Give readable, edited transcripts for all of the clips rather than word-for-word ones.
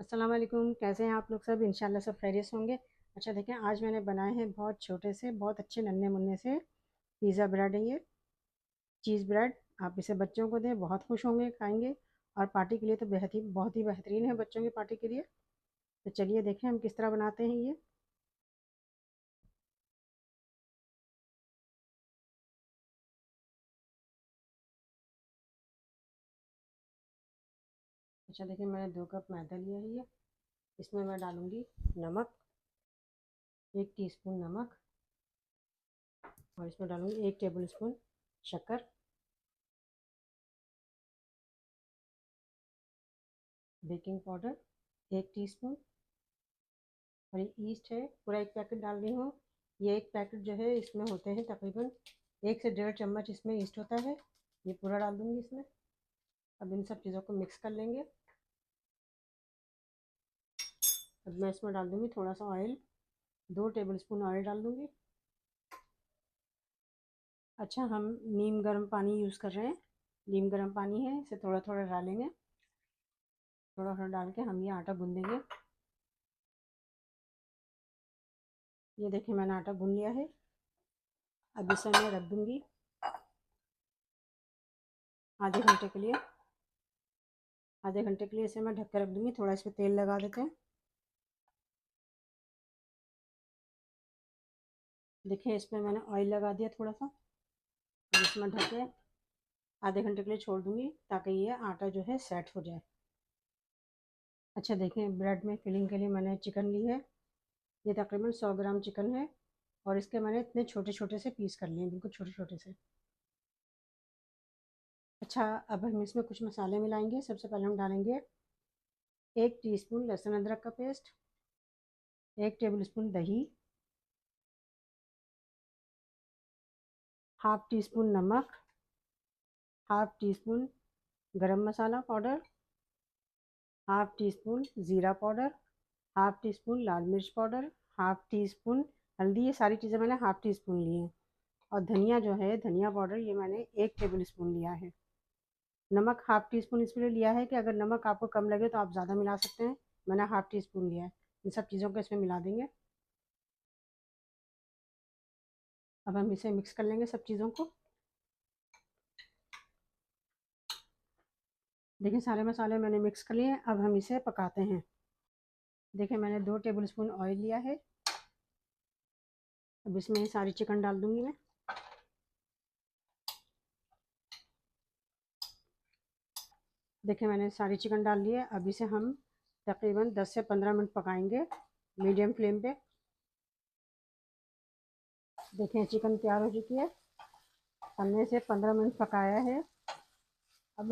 अस्सलाम वालेकुम। कैसे हैं आप लोग सब? इंशाल्लाह सब खैरियत से होंगे। अच्छा देखें, आज मैंने बनाए हैं बहुत छोटे से बहुत अच्छे नन्हे मुन्ने से पिज़्ज़ा ब्रेड है ये, चीज़ ब्रेड। आप इसे बच्चों को दें, बहुत खुश होंगे खाएंगे। और पार्टी के लिए तो बेहद ही बहुत ही बेहतरीन है बच्चों की पार्टी के लिए। तो चलिए देखें हम किस तरह बनाते हैं ये। अच्छा देखिए, मैंने 2 कप मैदा लिया है ये। इसमें मैं डालूँगी नमक, 1 टीस्पून नमक। और इसमें डालूँगी 1 टेबल स्पून शक्कर, बेकिंग पाउडर 1 टीस्पून। और ये ईस्ट है, पूरा 1 पैकेट डाल रही हूँ। ये 1 पैकेट जो है इसमें होते हैं तकरीबन 1 से 1.5 चम्मच इसमें ईस्ट होता है। ये पूरा डाल दूँगी इसमें। अब इन सब चीज़ों को मिक्स कर लेंगे। अब मैं इसमें डाल दूँगी थोड़ा सा ऑयल, 2 टेबल स्पून ऑयल डाल दूँगी। अच्छा, हम नीम गर्म पानी यूज़ कर रहे हैं। नीम गर्म पानी है, इसे थोड़ा थोड़ा डालेंगे। थोड़ा थोड़ा डाल के हम ये आटा गूँधेंगे। ये देखिए, मैंने आटा गूँध लिया है। अब इसे मैं रख दूँगी आधे घंटे के लिए। आधे घंटे के लिए इसे मैं ढक कर रख दूँगी। थोड़ा इस पर तेल लगा देते हैं। देखिए, इसमें मैंने ऑयल लगा दिया थोड़ा सा। अब इसमें ढक के आधे घंटे के लिए छोड़ दूँगी ताकि ये आटा जो है सेट हो जाए। अच्छा देखें, ब्रेड में फिलिंग के लिए मैंने चिकन ली है। ये तकरीबन 100 ग्राम चिकन है। और इसके मैंने इतने छोटे छोटे से पीस कर लिए हैं, बिल्कुल छोटे छोटे से। अच्छा, अब हम इसमें कुछ मसाले मिलाएंगे। सबसे पहले हम डालेंगे 1 टीस्पून लहसुन अदरक का पेस्ट, 1 टेबल स्पून दही, ½ टीस्पून नमक, ½ टीस्पून गरम मसाला पाउडर, ½ टीस्पून ज़ीरा पाउडर, ½ टीस्पून लाल मिर्च पाउडर, ½ टीस्पून हल्दी। ये सारी चीज़ें मैंने ½ टीस्पून ली हैं। और धनिया जो है, धनिया पाउडर, ये मैंने 1 टेबल स्पून लिया है। नमक ½ टीस्पून इसलिए लिया है कि अगर नमक आपको कम लगे तो आप ज़्यादा मिला सकते हैं। मैंने ½ टीस्पून लिया है। इन सब चीज़ों को इसमें मिला देंगे। अब हम इसे मिक्स कर लेंगे सब चीज़ों को। देखिए, सारे मसाले मैंने मिक्स कर लिए। अब हम इसे पकाते हैं। देखिए, मैंने 2 टेबल स्पून ऑयल लिया है। अब इसमें सारी चिकन डाल दूंगी मैं। देखिए, मैंने सारी चिकन डाल ली है। अब इसे हम तकरीबन 10 से 15 मिनट पकाएंगे मीडियम फ्लेम पे। देखिए, चिकन तैयार हो चुकी है। हमने इसे 15 मिनट पकाया है। अब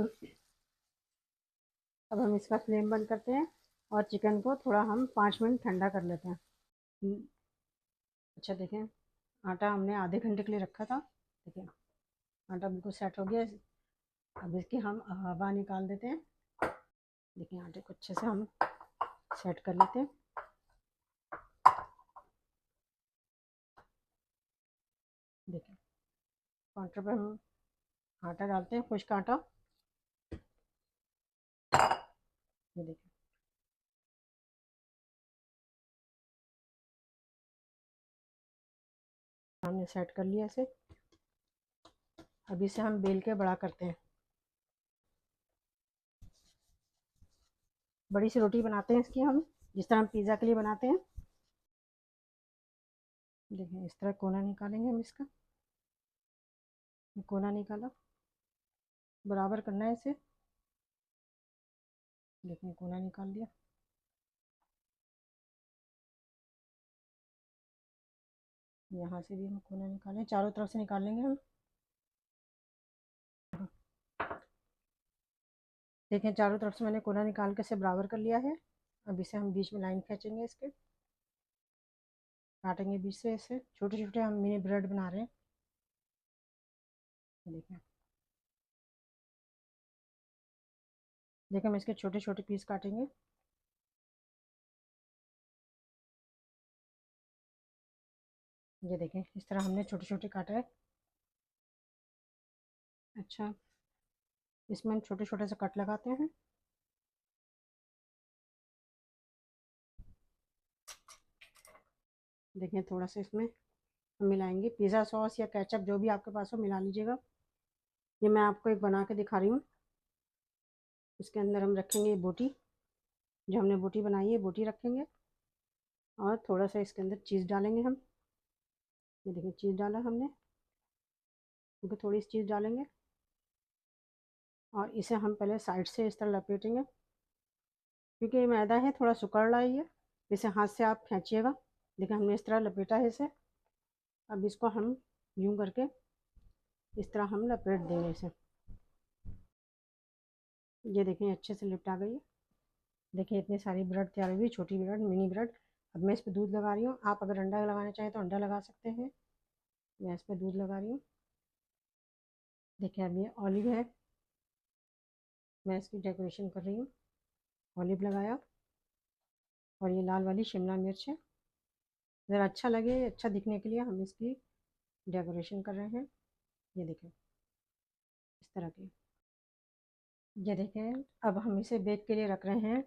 अब हम इसका फ्लेम बंद करते हैं और चिकन को थोड़ा हम 5 मिनट ठंडा कर लेते हैं। अच्छा देखें, आटा हमने आधे घंटे के लिए रखा था। देखिए, आटा बिल्कुल सेट हो गया। अब इसकी हम हवा निकाल देते हैं। देखिए, आटे को अच्छे से हम सेट कर लेते हैं। देखिए, काउंटर पर हम आटा डालते हैं, खुश्क आटा। ये देखिए, हमने सेट कर लिया इसे। अब इसे हम बेल के बड़ा करते हैं। बड़ी सी रोटी बनाते हैं इसकी हम, जिस तरह हम पिज़्ज़ा के लिए बनाते हैं। देखिए, इस तरह कोना निकालेंगे हम इसका। कोना निकाला, बराबर करना है इसे। देखिए, कोना निकाल दिया। यहाँ से भी हम कोना निकालें, चारों तरफ से निकाल लेंगे हम। देखें, चारों तरफ से मैंने कोना निकाल के इसे बराबर कर लिया है। अब इसे हम बीच में लाइन खींचेंगे, इसके काटेंगे बीच से। इसे छोटे छोटे हम मिनी ब्रेड बना रहे हैं। देखिए, देखिए, हम इसके छोटे छोटे पीस काटेंगे। ये देखें, इस तरह हमने छोटे छोटे काटा है। अच्छा, इसमें हम छोटे छोटे से कट लगाते हैं। देखें थोड़ा सा इसमें हम मिलाएंगे पिज़्ज़ा सॉस या केचप, जो भी आपके पास हो मिला लीजिएगा। ये मैं आपको एक बना के दिखा रही हूँ। इसके अंदर हम रखेंगे बोटी, जो हमने बोटी बनाई है बोटी रखेंगे, और थोड़ा सा इसके अंदर चीज़ डालेंगे हम। ये देखिए चीज़ डाला हमने, क्योंकि थोड़ी सी चीज़ डालेंगे, और इसे हम पहले साइड से इस तरह लपेटेंगे, क्योंकि ये मैदा है थोड़ा सिकुड़ रहा है ये, इसे हाथ से आप खींचिएगा। देखिए हमने इस तरह लपेटा है इसे। अब इसको हम यूं करके इस तरह हम लपेट देंगे इसे। ये देखें अच्छे से लिपटा गई है। देखिए इतनी सारी ब्रेड तैयार हुई, छोटी ब्रेड, मिनी ब्रेड। अब मैं इस पर दूध लगा रही हूँ, आप अगर अंडा लगाना चाहें तो अंडा लगा सकते हैं। मैं इस पर दूध लगा रही हूँ। देखिए अब ये ऑलिव है, मैं इसकी डेकोरेशन कर रही हूँ। ऑलिव लगाया, और ये लाल वाली शिमला मिर्च है, ज़रा अच्छा लगे, अच्छा दिखने के लिए हम इसकी डेकोरेशन कर रहे हैं। ये देखें इस तरह की। ये देखें अब हम इसे बेक के लिए रख रहे हैं।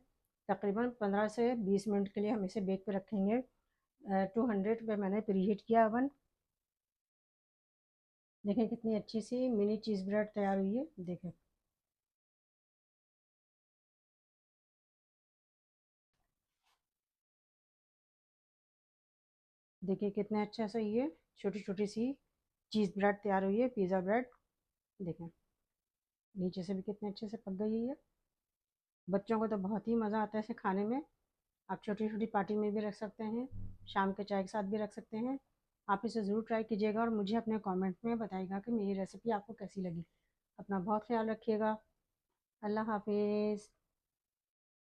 तकरीबन 15 से 20 मिनट के लिए हम इसे बेक पे रखेंगे। 200 पे मैंने प्रीहीट किया ओवन। देखें कितनी अच्छी सी मिनी चीज़ ब्रेड तैयार हुई है। देखें देखिए कितने अच्छा सा ये छोटी छोटी सी चीज़ ब्रेड तैयार हुई है, पिज़्ज़ा ब्रेड। देखें नीचे से भी कितने अच्छे से पक गई है ये। बच्चों को तो बहुत ही मज़ा आता है इसे खाने में। आप छोटी छोटी पार्टी में भी रख सकते हैं, शाम के चाय के साथ भी रख सकते हैं। आप इसे ज़रूर ट्राई कीजिएगा, और मुझे अपने कमेंट में बताइएगा कि मेरी रेसिपी आपको कैसी लगी। अपना बहुत ख्याल रखिएगा। अल्लाह हाफिज़।